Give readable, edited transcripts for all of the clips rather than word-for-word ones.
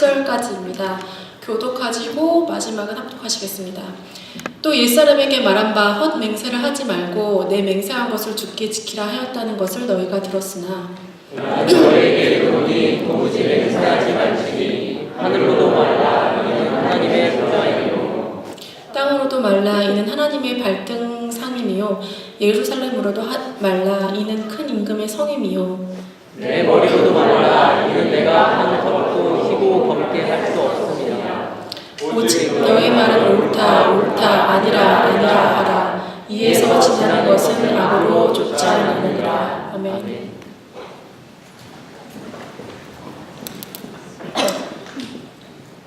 7절까지입니다. 교독하시고 마지막은 합독하시겠습니다. 또 옛사람에게 말한 바 헛맹세를 하지 말고 내 맹세한 것을 주께 지키라 하였다는 것을 너희가 들었으나 너희에게 이르노니 도무지 맹세하지 말지니 하늘로도 말라 이는 하나님의 보좌이요 땅으로도 말라 이는 하나님의 발등상임이요 예루살렘으로도 말라 이는 큰 임금의 성임이요 내 머리로도 말라 이는 내가 한 턱도 희고 검게 할 수 없습니다. 오직 너의 말은 옳다 옳다 아니라 아니라 하라. 이에서 지나는 것은 악으로 쫓지 않느니라. 아멘.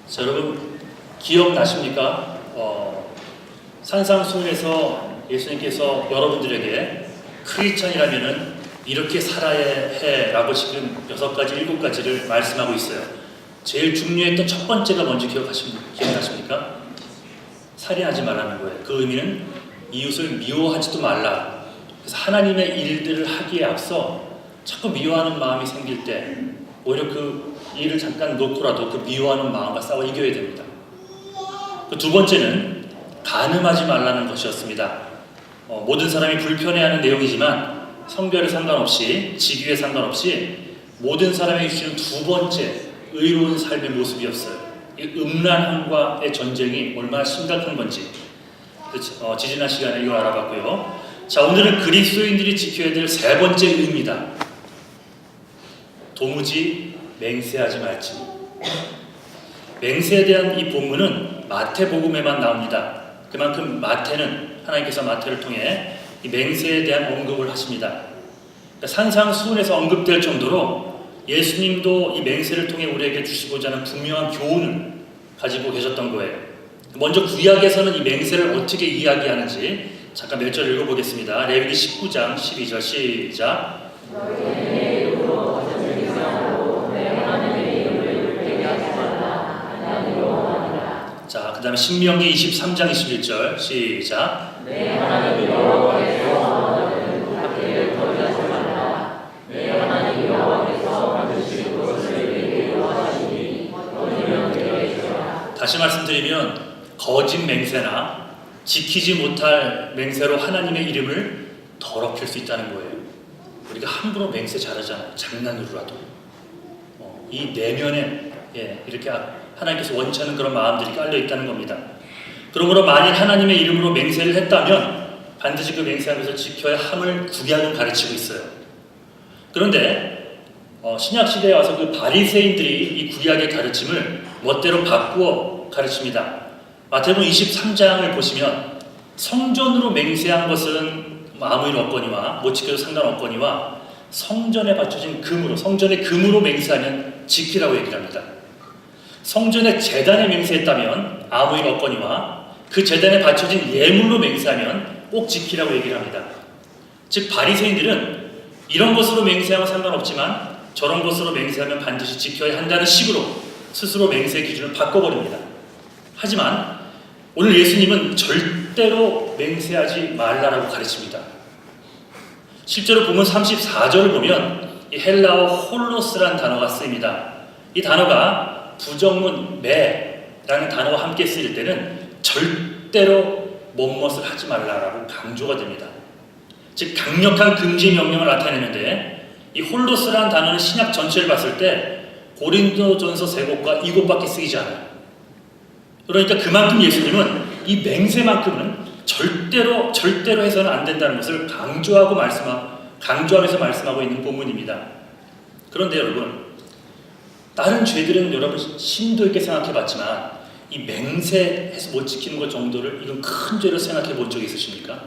자, 여러분 기억나십니까? 산상수훈에서 예수님께서 여러분들에게 크리스찬이라면은 이렇게 살아야 해라고 지금 6가지, 7가지를 말씀하고 있어요. 제일 중요했던 첫 번째가 뭔지 기억나십니까? 살인하지 말라는 거예요. 그 의미는 이웃을 미워하지도 말라. 그래서 하나님의 일들을 하기에 앞서 자꾸 미워하는 마음이 생길 때 오히려 그 일을 잠깐 놓고라도 그 미워하는 마음과 싸워 이겨야 됩니다. 그 두 번째는 간음하지 말라는 것이었습니다. 모든 사람이 불편해하는 내용이지만 성별에 상관없이 직위에 상관없이 모든 사람에게 주시는 두 번째 의로운 삶의 모습이었어요. 이 음란함과의 전쟁이 얼마나 심각한 건지 지지난 시간에 이걸 알아봤고요. 자, 오늘은 그리스도인들이 지켜야 될 세 번째 의미입니다. 도무지 맹세하지 말지. 맹세에 대한 이 본문은 마태복음에만 나옵니다. 그만큼 마태는 하나님께서 마태를 통해 이 맹세에 대한 언급을 하십니다. 산상수훈에서 언급될 정도로 예수님도 이 맹세를 통해 우리에게 주시고자 하는 분명한 교훈을 가지고 계셨던 거예요. 먼저 구약에서는 이 맹세를 어떻게 이야기하는지 잠깐 몇 절 읽어보겠습니다. 레위기 19장 12절 시작. 자, 그 다음에 신명기 23장 21절 시작. 내 하나님 여호와께서 너는 학대를 거리하지 말라. 내 하나님 여호와께서 만드실 것을 내게 요하시니 너희는 내게 지어라. 다시 말씀드리면 거짓 맹세나 지키지 못할 맹세로 하나님의 이름을 더럽힐 수 있다는 거예요. 우리가 함부로 맹세 잘하잖아요. 장난으로라도. 이 내면에 이렇게 하나님께서 원치 않는 그런 마음들이 깔려 있다는 겁니다. 그러므로 만일 하나님의 이름으로 맹세를 했다면 반드시 그 맹세한 것을 지켜야 함을 구약은 가르치고 있어요. 그런데 신약 시대에 와서 그 바리새인들이 이 구약의 가르침을 멋대로 바꾸어 가르칩니다. 마태복음 23장을 보시면 성전으로 맹세한 것은 아무 일 없거니와 못 지켜도 상관없거니와 성전에 바쳐진 금으로, 성전의 금으로 맹세하면 지키라고 얘기를 합니다. 성전의 제단에 맹세했다면 아무 일 없거니와 그 제단에 바쳐진 예물로 맹세하면 꼭 지키라고 얘기를 합니다. 즉 바리새인들은 이런 것으로 맹세하면 상관없지만 저런 것으로 맹세하면 반드시 지켜야 한다는 식으로 스스로 맹세 기준을 바꿔버립니다. 하지만 오늘 예수님은 절대로 맹세하지 말라라고 가르칩니다. 실제로 본문 34절을 보면 이 헬라어 홀로스라는 단어가 쓰입니다. 이 단어가 부정문 매라는 단어와 함께 쓰일 때는 절대로 뭐뭇을 하지 말라라고 강조가 됩니다. 즉 강력한 금지 명령을 나타내는데 이 홀로스라는 단어는 신약 전체를 봤을 때 고린도전서 3곳과 2곳밖에 쓰이지 않아요. 그러니까 그만큼 예수님은 이 맹세만큼은 절대로 해서는 안 된다는 것을 강조하면서 말씀하고 있는 본문입니다. 그런데 여러분, 다른 죄들은 여러분 심도 있게 생각해 봤지만 이 맹세해서 못 지키는 것 정도를 이건 큰 죄로 생각해 본 적이 있으십니까?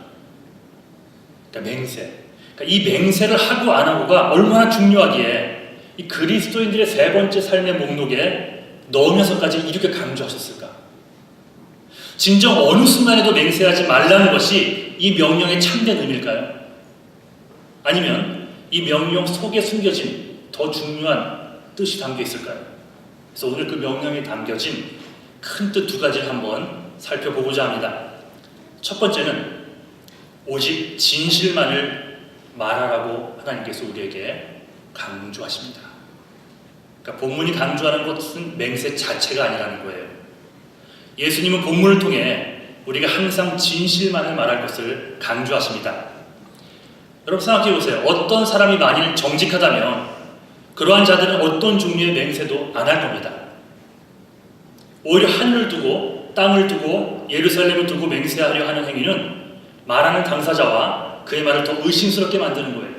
그러니까 맹세. 그러니까 이 맹세를 하고 안 하고가 얼마나 중요하기에 이 그리스도인들의 세 번째 삶의 목록에 넣으면서까지 이렇게 강조하셨을까? 진정 어느 순간에도 맹세하지 말라는 것이 이 명령의 참된 의미일까요? 아니면 이 명령 속에 숨겨진 더 중요한 뜻이 담겨 있을까요? 그래서 오늘 그 명령에 담겨진 큰 뜻 2가지를 한번 살펴보고자 합니다. 첫 번째는 오직 진실만을 말하라고 하나님께서 우리에게 강조하십니다. 그러니까 본문이 강조하는 것은 맹세 자체가 아니라는 거예요. 예수님은 본문을 통해 우리가 항상 진실만을 말할 것을 강조하십니다. 여러분 생각해 보세요. 어떤 사람이 만일 정직하다면 그러한 자들은 어떤 종류의 맹세도 안 할 겁니다. 오히려 하늘을 두고 땅을 두고 예루살렘을 두고 맹세하려 하는 행위는 말하는 당사자와 그의 말을 더 의심스럽게 만드는 거예요.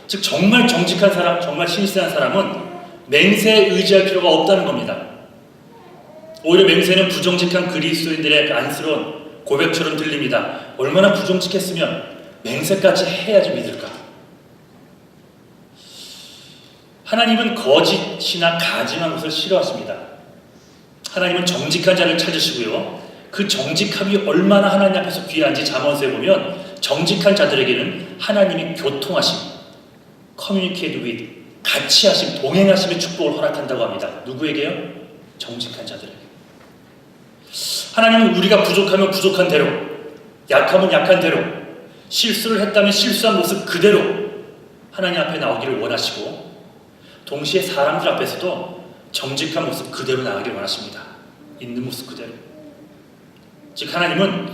즉 정말 정직한 사람, 정말 신실한 사람은 맹세에 의지할 필요가 없다는 겁니다. 오히려 맹세는 부정직한 그리스도인들의 안쓰러운 고백처럼 들립니다. 얼마나 부정직했으면 맹세까지 해야지 믿을까? 하나님은 거짓이나 가증한 것을 싫어하십니다. 하나님은 정직한 자를 찾으시고요. 그 정직함이 얼마나 하나님 앞에서 귀한지 잠언서에 보면 정직한 자들에게는 하나님이 교통하심, communicate with, 같이 하심, 동행하심의 축복을 허락한다고 합니다. 누구에게요? 정직한 자들에게. 하나님은 우리가 부족하면 부족한 대로, 약하면 약한 대로, 실수를 했다면 실수한 모습 그대로 하나님 앞에 나오기를 원하시고 동시에 사람들 앞에서도 정직한 모습 그대로 나가기를 원하십니다. 있는 모습 그대로. 즉 하나님은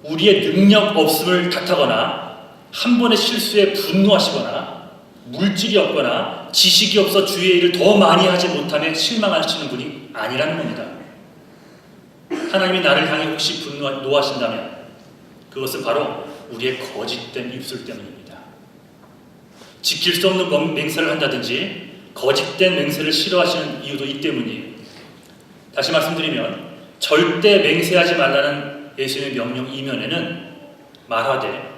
우리의 능력 없음을 탓하거나 한 번의 실수에 분노하시거나 물질이 없거나 지식이 없어 주의 일을 더 많이 하지 못하며 실망하시는 분이 아니라는 겁니다. 하나님이 나를 향해 혹시 노하신다면 그것은 바로 우리의 거짓된 입술 때문입니다. 지킬 수 없는 맹세를 한다든지 거짓된 맹세를 싫어하시는 이유도 이 때문이에요. 다시 말씀드리면 절대 맹세하지 말라는 예수님의 명령 이면에는 말하되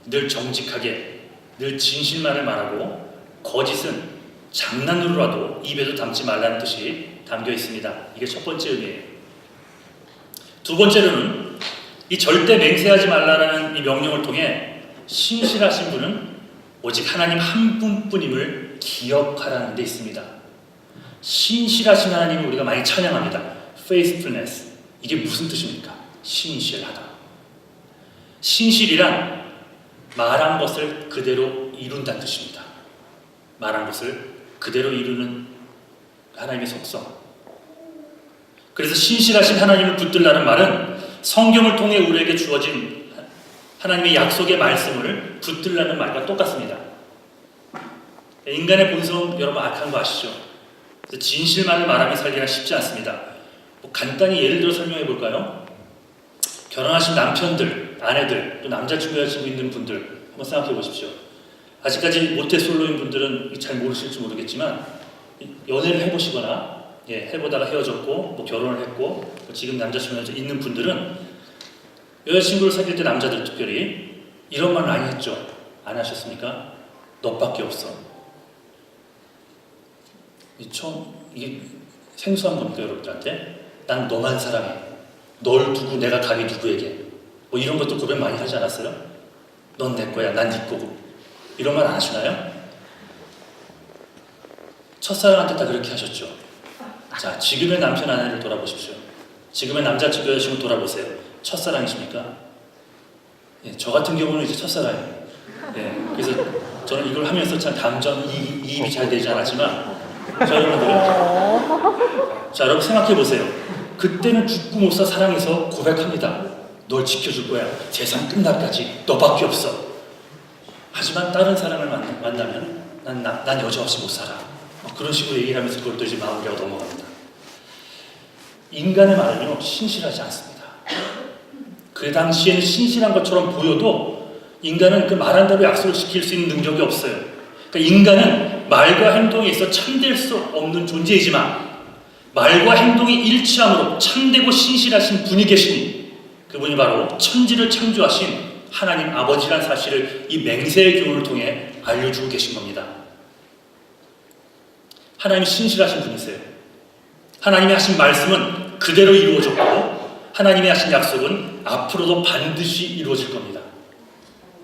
늘 정직하게 늘 진실만을 말하고 거짓은 장난으로라도 입에도 담지 말라는 뜻이 담겨 있습니다. 이게 첫 번째 의미예요. 두 번째로는 이 절대 맹세하지 말라는 이 명령을 통해 신실하신 분은 오직 하나님 한 분뿐임을 기억하라는 데 있습니다. 신실하신 하나님을 우리가 많이 찬양합니다. faithfulness. 이게 무슨 뜻입니까? 신실하다. 신실이란 말한 것을 그대로 이룬다는 뜻입니다. 말한 것을 그대로 이루는 하나님의 속성. 그래서 신실하신 하나님을 붙들라는 말은 성경을 통해 우리에게 주어진 하나님의 약속의 말씀을 붙들라는 말과 똑같습니다. 인간의 본성 여러분 악한 거 아시죠? 진실만을 말하며 살기가 쉽지 않습니다. 간단히 예를 들어 설명해 볼까요? 결혼하신 남편들, 아내들, 또 남자친구, 여자친구 있는 분들 한번 생각해 보십시오. 아직까지 모태솔로인 분들은 잘 모르실지 모르겠지만 연애를 해보시거나 해보다가 헤어졌고 뭐 결혼을 했고 지금 남자친구 여자 있는 분들은 여자친구를 사귈 때 남자들 특별히 이런 말 많이 했죠. 안 하셨습니까? 너밖에 없어. 이게 생소한 겁니까 여러분들한테? 난 너만 사랑해. 널 두고 내가 감히 누구에게. 뭐 이런 것도 고백 많이 하지 않았어요? 넌 내 거야, 난 네 거고. 이런 말 안 하시나요? 첫사랑한테 다 그렇게 하셨죠. 자, 지금의 남편 아내를 돌아보십시오. 지금의 남자친구 여자친구 돌아보세요. 첫사랑이십니까? 저 같은 경우는 이제 첫사랑이에요. 그래서 저는 이걸 하면서 참 감정 이입이 잘 되지 않았지만 자 여러분 생각해 보세요. 그때는 죽고 못 사 사랑해서 고백합니다. 널 지켜줄 거야. 세상 끝날까지 너밖에 없어. 하지만 다른 사람을 만나면 난 여자 없이 못 살아. 그런 식으로 얘기를 하면서 그걸 또 이제 마무리하고 넘어갑니다. 인간의 말은요 신실하지 않습니다. 그 당시에는 신실한 것처럼 보여도 인간은 그 말한 대로 약속을 지킬 수 있는 능력이 없어요. 그러니까 인간은 말과 행동에 있어 참될 수 없는 존재이지만 말과 행동이 일치함으로 참되고 신실하신 분이 계시니 그분이 바로 천지를 창조하신 하나님 아버지란 사실을 이 맹세의 교훈을 통해 알려주고 계신 겁니다. 하나님이 신실하신 분이세요. 하나님이 하신 말씀은 그대로 이루어졌고 하나님이 하신 약속은 앞으로도 반드시 이루어질 겁니다.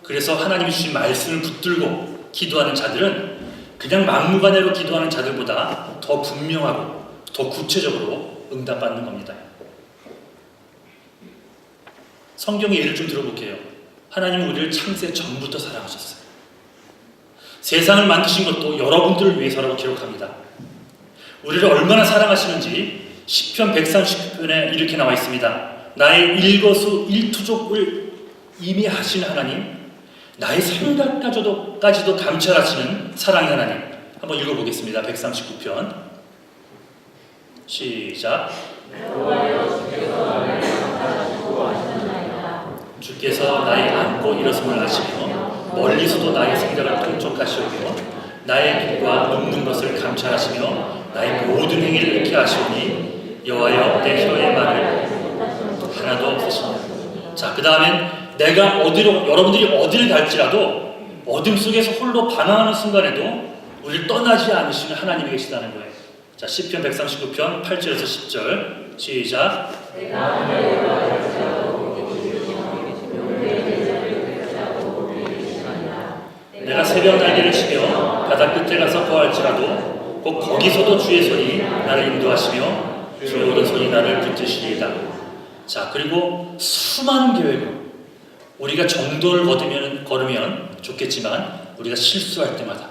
그래서 하나님이 주신 말씀을 붙들고 기도하는 자들은 그냥 막무가내로 기도하는 자들보다 더 분명하고 더 구체적으로 응답받는 겁니다. 성경의 예를 좀 들어볼게요. 하나님은 우리를 창세 전부터 사랑하셨어요. 세상을 만드신 것도 여러분들을 위해서라고 기록합니다. 우리를 얼마나 사랑하시는지 시편 139편에 이렇게 나와 있습니다. 나의 일거수 일투족을 이미 하신 하나님, 나의 생각까지도 감찰하시는 사랑의 하나님. 한번 읽어보겠습니다. 139편 시작. 주께서 나의 앉고 일어섬을 아시며 멀리서도 나의 생각을 통촉하시오며 나의 빛과 눕는 것을 감찰하시며 나의 모든 행위를 이렇게 하시오니 여호와여 내 혀의 말을 하나도 없으시냐. 자, 그 다음엔 내가 여러분들이 어디를 갈지라도 어둠 속에서 홀로 방황하는 순간에도 우리를 떠나지 않으시는 하나님이 계시다는 거예요. 자, 시편 139편 8절에서 10절 시작. 내가 새벽 날개를 치며 바다 끝에 가서 거할지라도 꼭 거기서도 주의 손이 나를 인도하시며 주의 오른손이 나를 붙드시리이다. 자, 그리고 수많은 계획으로 우리가 정도를 걸으면 좋겠지만 우리가 실수할 때마다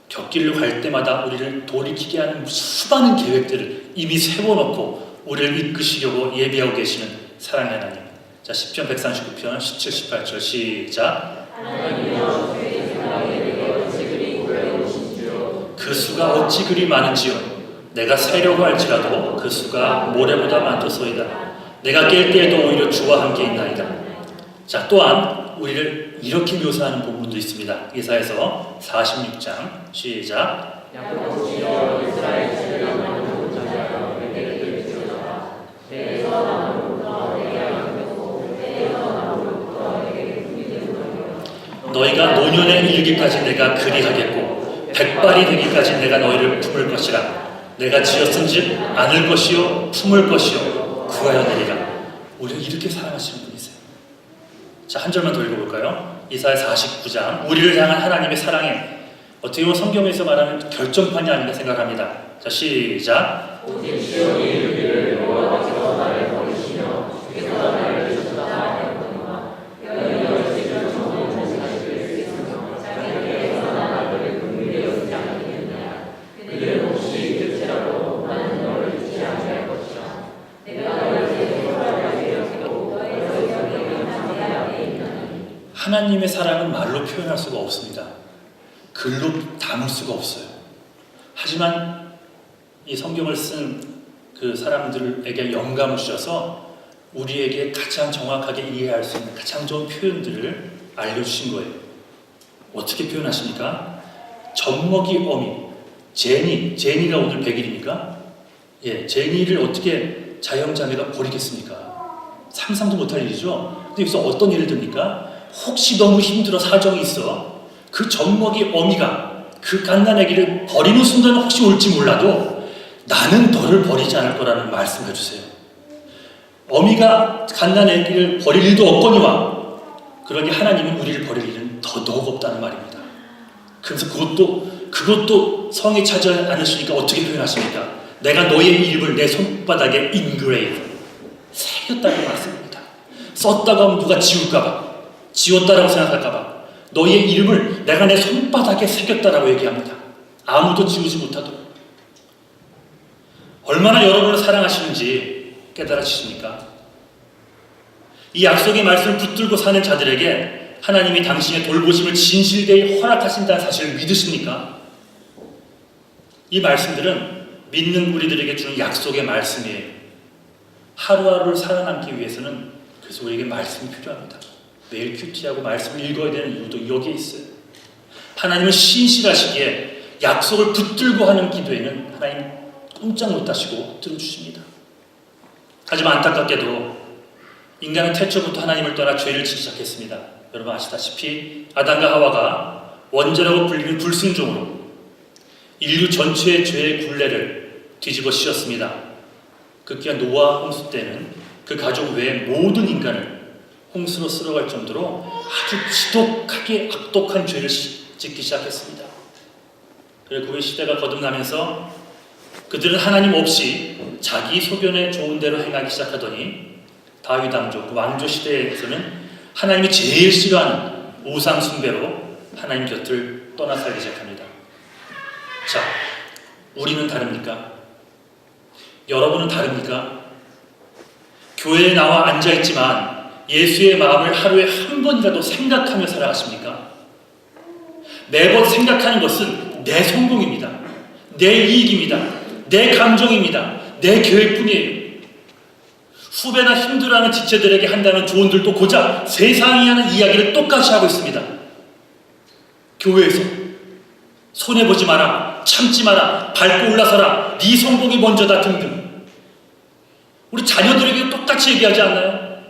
곁길로 갈 때마다 우리를 돌이키게 하는 수많은 계획들을 이미 세워놓고 우리를 이끄시려고 예비하고 계시는 사랑의 하나님. 자, 시편 139편 17, 18절 시작. 그 수가 어찌 그리 많은지요. 내가 세려고 할지라도 그 수가 모래보다 많도소이다. 내가 깰 때에도 오히려 주와 함께 있나이다. 자, 또한 우리를 이렇게 묘사하는 본문도 있습니다. 이사야서 46장 시작. 너희가 노년에 이르기까지 내가 그리하겠고 백발이 되기까지 내가 너희를 품을 것이라. 내가 지었은즉 안을 것이요 품을 것이요 구하여 내리라. 우리를 이렇게 사랑하시는 분이세요. 자, 한 절만 더 읽어볼까요? 이사야 49장 우리를 향한 하나님의 사랑에 어떻게 보면 성경에서 말하는 결정판이 아닌가 생각합니다. 자, 시작. 하나님의 사랑은 말로 표현할 수가 없습니다. 글로 담을 수가 없어요. 하지만 이 성경을 쓴 그 사람들에게 영감을 주셔서 우리에게 가장 정확하게 이해할 수 있는 가장 좋은 표현들을 알려주신 거예요. 어떻게 표현하십니까? 젖먹이 어미, 제니가 오늘 100일입니까? 예, 제니를 어떻게 자영자매가 버리겠습니까? 상상도 못할 일이죠. 근데 여기서 어떤 예를 듭니까? 혹시 너무 힘들어 사정이 있어 그 젖먹이 어미가 그 갓난아기를 버리는 순간은 혹시 올지 몰라도 나는 너를 버리지 않을 거라는 말씀을 해주세요. 어미가 갓난아기를 버릴 일도 없거니와 그러니 하나님은 우리를 버릴 일은 더더욱 없다는 말입니다. 그래서 그것도 성에 차지 않으시니까 어떻게 표현하십니까? 내가 너의 이름을 내 손바닥에 engrave 새겼다는 말씀입니다. 썼다가 하면 누가 지울까봐 지웠다라고 생각할까봐 너의 이름을 내가 내 손바닥에 새겼다라고 얘기합니다. 아무도 지우지 못하도록. 얼마나 여러분을 사랑하시는지 깨달아지십니까? 이 약속의 말씀을 붙들고 사는 자들에게 하나님이 당신의 돌보심을 진실되이 허락하신다는 사실을 믿으십니까? 이 말씀들은 믿는 우리들에게 주는 약속의 말씀이에요. 하루하루를 살아남기 위해서는 그래서 우리에게 말씀이 필요합니다. 매일 큐티하고 말씀을 읽어야 되는 이유도 여기에 있어요. 하나님은 신실하시기에 약속을 붙들고 하는 기도에는 하나님 꼼짝 못하시고 들어주십니다. 하지만 안타깝게도 인간은 태초부터 하나님을 떠나 죄를 지기 시작했습니다. 여러분 아시다시피 아담과 하와가 원죄라고 불리는 불순종으로 인류 전체의 죄의 굴레를 뒤집어 씌웠습니다. 급기야 노아 홍수 때는 그 가족 외의 모든 인간을 홍수로 쓸어갈 정도로 아주 지독하게 악독한 죄를 짓기 시작했습니다. 그리고 그 시대가 거듭나면서 그들은 하나님 없이 자기 소견에 좋은 대로 행하기 시작하더니 다윗 왕조, 왕조 시대에서는 하나님이 제일 싫어하는 우상 숭배로 하나님 곁을 떠나 살기 시작합니다. 자, 우리는 다릅니까? 여러분은 다릅니까? 교회에 나와 앉아있지만 예수의 마음을 하루에 한 번이라도 생각하며 살아가십니까? 매번 생각하는 것은 내 성공입니다. 내 이익입니다. 내 감정입니다. 내 계획뿐이에요. 후배나 힘들어하는 지체들에게 한다는 조언들도 고작 세상이 하는 이야기를 똑같이 하고 있습니다. 교회에서 손해보지 마라, 참지 마라, 밟고 올라서라, 네 성공이 먼저다 등등. 우리 자녀들에게 똑같이 얘기하지 않나요?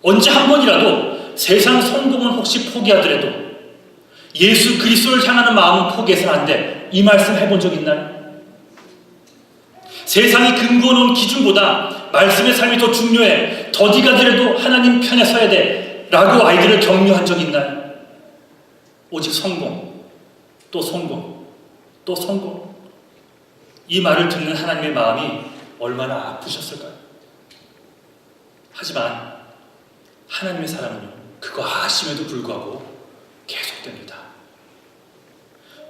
언제 한 번이라도 세상 성공은 혹시 포기하더라도 예수 그리스도를 향하는 마음은 포기해서는 안 돼. 이 말씀 해본 적 있나요? 세상이 근거놓은 기준보다 말씀의 삶이 더 중요해. 더디가 되려도 하나님 편에 서야 돼. 라고 아이들을 격려한 적 있나요? 오직 성공, 또 성공, 또 성공. 이 말을 듣는 하나님의 마음이 얼마나 아프셨을까요? 하지만 하나님의 사랑은요, 그거 아심에도 불구하고 계속됩니다.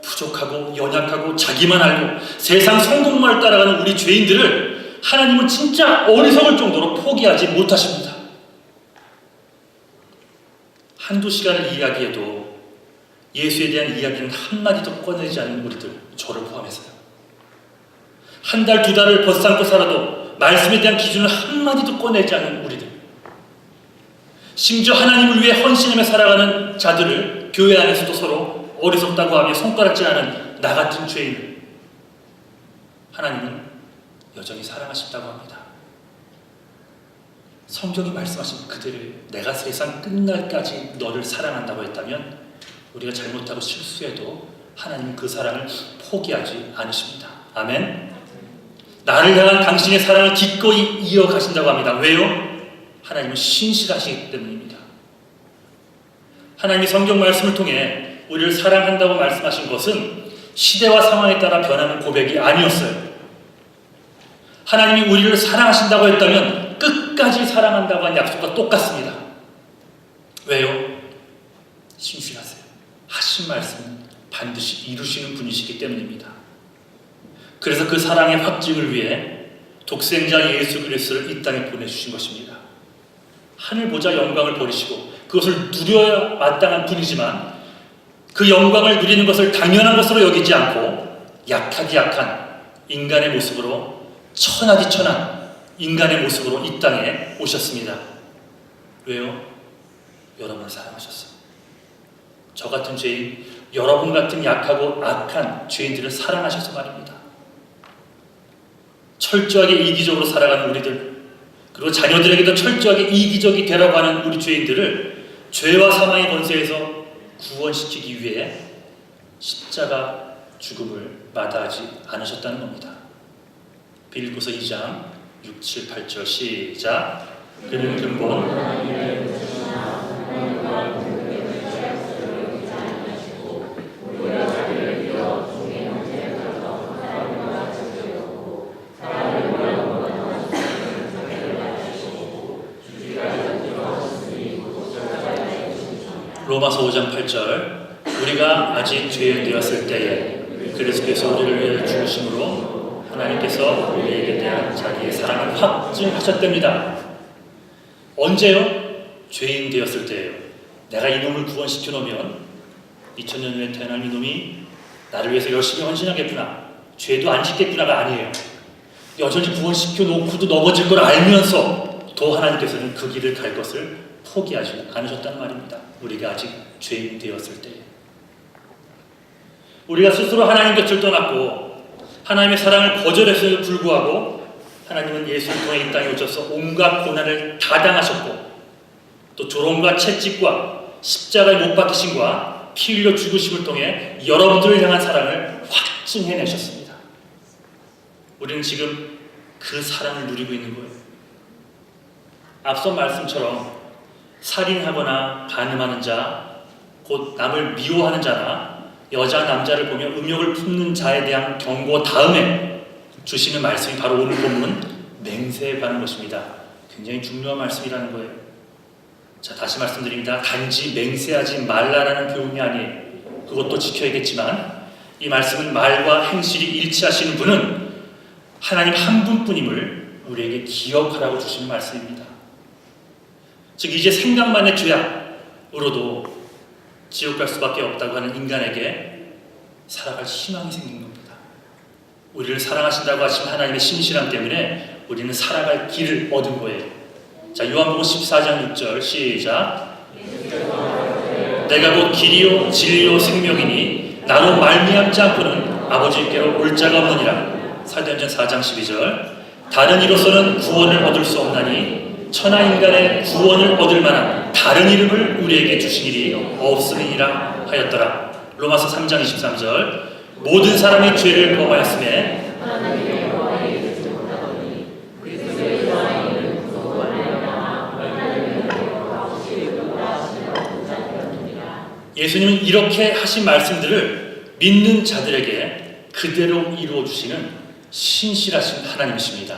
부족하고 연약하고 자기만 알고 세상 성공만 따라가는 우리 죄인들을 하나님은 진짜 어리석을 정도로 포기하지 못하십니다. 한두 시간을 이야기해도 예수에 대한 이야기는 한마디도 꺼내지 않는 우리들, 저를 포함해서요. 한 달, 두 달을 벗삼고 살아도 말씀에 대한 기준을 한마디도 꺼내지 않는 우리들, 심지어 하나님을 위해 헌신하며 살아가는 자들을 교회 안에서도 서로 어리석다고 하며 손가락질하는 나 같은 죄인을 하나님은 여전히 사랑하신다고 합니다. 성경이 말씀하신 그들을 내가 세상 끝날까지 너를 사랑한다고 했다면 우리가 잘못하고 실수해도 하나님은 그 사랑을 포기하지 않으십니다. 아멘. 나를 향한 당신의 사랑을 기꺼이 이어가신다고 합니다. 왜요? 하나님은 신실하시기 때문입니다. 하나님이 성경 말씀을 통해 우리를 사랑한다고 말씀하신 것은 시대와 상황에 따라 변하는 고백이 아니었어요. 하나님이 우리를 사랑하신다고 했다면 끝까지 사랑한다고 한 약속과 똑같습니다. 왜요? 신실하세요. 하신 말씀은 반드시 이루시는 분이시기 때문입니다. 그래서 그 사랑의 확증을 위해 독생자 예수 그리스도를 이 땅에 보내주신 것입니다. 하늘 보좌 영광을 버리시고 그것을 누려야 마땅한 분이지만 그 영광을 누리는 것을 당연한 것으로 여기지 않고 약하디 약한 인간의 모습으로 천하디 천한 인간의 모습으로 이 땅에 오셨습니다. 왜요? 여러분을 사랑하셨어요. 저 같은 죄인, 여러분 같은 약하고 악한 죄인들을 사랑하셔서 말입니다. 철저하게 이기적으로 살아가는 우리들, 그리고 자녀들에게도 철저하게 이기적이 되라고 하는 우리 죄인들을 죄와 사망의 권세에서 구원시키기 위해 십자가 죽음을 마다하지 않으셨다는 겁니다. 빌립보서 2장 6, 7, 8절 시작. 그는 근본 로마서 5장 8절 우리가 아직 죄인 되었을 때에 그리스도께서 우리를 위해 죽으심으로 하나님께서 우리에게 대한 자기의 사랑을 확증하셨답니다. 언제요? 죄인 되었을 때예요. 내가 이놈을 구원시켜 놓으면 2000년 후에 태어난 이놈이 나를 위해서 열심히 헌신하겠구나, 죄도 안 짓겠구나가 아니에요. 여전히 구원시켜 놓고도 넘어질 걸 알면서 더 하나님께서는 그 길을 갈 것을 포기하지 않으셨다는 말입니다. 우리가 아직 죄인 되었을 때, 우리가 스스로 하나님 곁을 떠났고 하나님의 사랑을 거절했음에도 불구하고 하나님은 예수를 통해 이 땅에 오셔서 온갖 고난을 다 당하셨고 또 조롱과 채찍과 십자가에 못 박히심과 피 흘려 죽으심을 통해 여러분들을 향한 사랑을 확증해내셨습니다. 우리는 지금 그 사랑을 누리고 있는 거예요. 앞선 말씀처럼 살인하거나 간음하는 자, 곧 남을 미워하는 자나 여자, 남자를 보며 음욕을 품는 자에 대한 경고 다음에 주시는 말씀이 바로 오늘 본문 맹세에 관한 것입니다. 굉장히 중요한 말씀이라는 거예요. 자, 다시 말씀드립니다. 단지 맹세하지 말라라는 교훈이 아니에요. 그것도 지켜야겠지만 이 말씀은 말과 행실이 일치하시는 분은 하나님 한 분뿐임을 우리에게 기억하라고 주시는 말씀입니다. 즉 이제 생각만의 죄악으로도 지옥 갈 수밖에 없다고 하는 인간에게 살아갈 희망이 생긴 겁니다. 우리를 사랑하신다고 하신 하나님의 신실함 때문에 우리는 살아갈 길을 얻은 거예요. 자, 요한복음 14장 6절 시작. 내가 곧 길이요 진리요 생명이니 나로 말미암지 않고는 아버지께로 올 자가 없느니라. 사도행전 4장 12절. 다른 이로서는 구원을 얻을 수 없나니 천하 인간의 구원을 얻을 만한 다른 이름을 우리에게 주신 일이 없으리라 하였더라. 로마서 3장 23절. 모든 사람이 죄를 범하였음에 예수님은 이렇게 하신 말씀들을 믿는 자들에게 그대로 이루어 주시는 신실하신 하나님이십니다.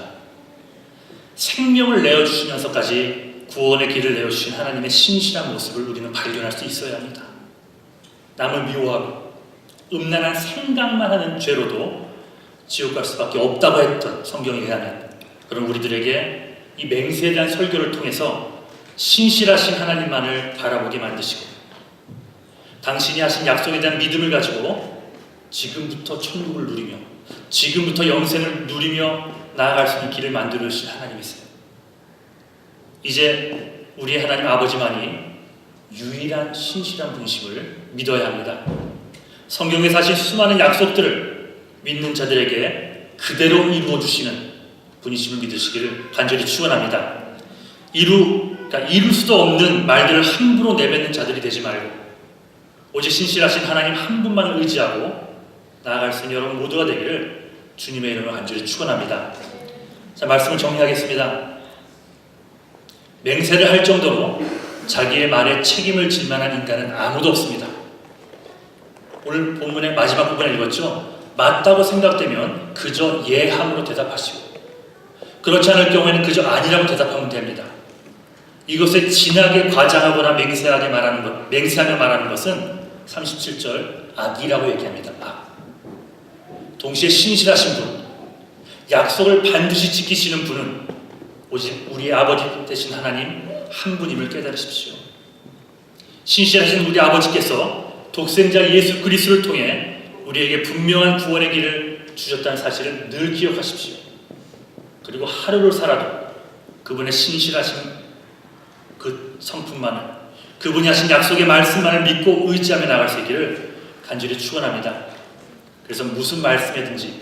생명을 내어주시면서까지 구원의 길을 내어주신 하나님의 신실한 모습을 우리는 발견할 수 있어야 합니다. 남을 미워하고 음란한 생각만 하는 죄로도 지옥 갈 수밖에 없다고 했던 성경에 의하면, 그럼 우리들에게 이 맹세에 대한 설교를 통해서 신실하신 하나님만을 바라보게 만드시고 당신이 하신 약속에 대한 믿음을 가지고 지금부터 천국을 누리며 지금부터 영생을 누리며 나아갈 수 있는 길을 만들어 주신 하나님이세요. 이제 우리 하나님 아버지만이 유일한 신실한 분이심을 믿어야 합니다. 성경에 사실 수많은 약속들을 믿는 자들에게 그대로 이루어 주시는 분이심을 믿으시기를 간절히 축원합니다. 이룰 수도 없는 말들을 함부로 내뱉는 자들이 되지 말고 오직 신실하신 하나님 한 분만을 의지하고 나아갈 수 있는 여러분 모두가 되기를 주님의 이름으로 간절히 축원합니다. 자, 말씀을 정리하겠습니다. 맹세를 할 정도로 자기의 말에 책임을 질 만한 인간은 아무도 없습니다. 오늘 본문의 마지막 부분을 읽었죠. 맞다고 생각되면 그저 예함으로 대답하시고 그렇지 않을 경우에는 그저 아니라고 대답하면 됩니다. 이것을 진하게 과장하거나 맹세하며 말하는 것은 37절 악이라고 얘기합니다. 악. 동시에 신실하신 분, 약속을 반드시 지키시는 분은 오직 우리 아버지 되신 하나님 한 분임을 깨달으십시오. 신실하신 우리 아버지께서 독생자 예수 그리스도를 통해 우리에게 분명한 구원의 길을 주셨다는 사실을 늘 기억하십시오. 그리고 하루를 살아도 그분의 신실하신 그 성품만을, 그분이 하신 약속의 말씀만을 믿고 의지하며 나갈 수 있기를 간절히 축원합니다. 그래서 무슨 말씀이든지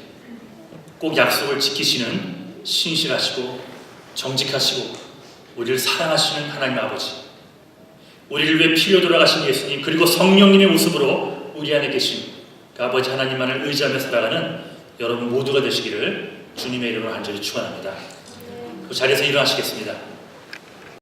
꼭 약속을 지키시는 신실하시고 정직하시고 우리를 사랑하시는 하나님 아버지, 우리를 위해 피로 돌아가신 예수님, 그리고 성령님의 모습으로 우리 안에 계신 그 아버지 하나님만을 의지하며 살아가는 여러분 모두가 되시기를 주님의 이름으로 간절히 축원합니다. 그 자리에서 일어나시겠습니다.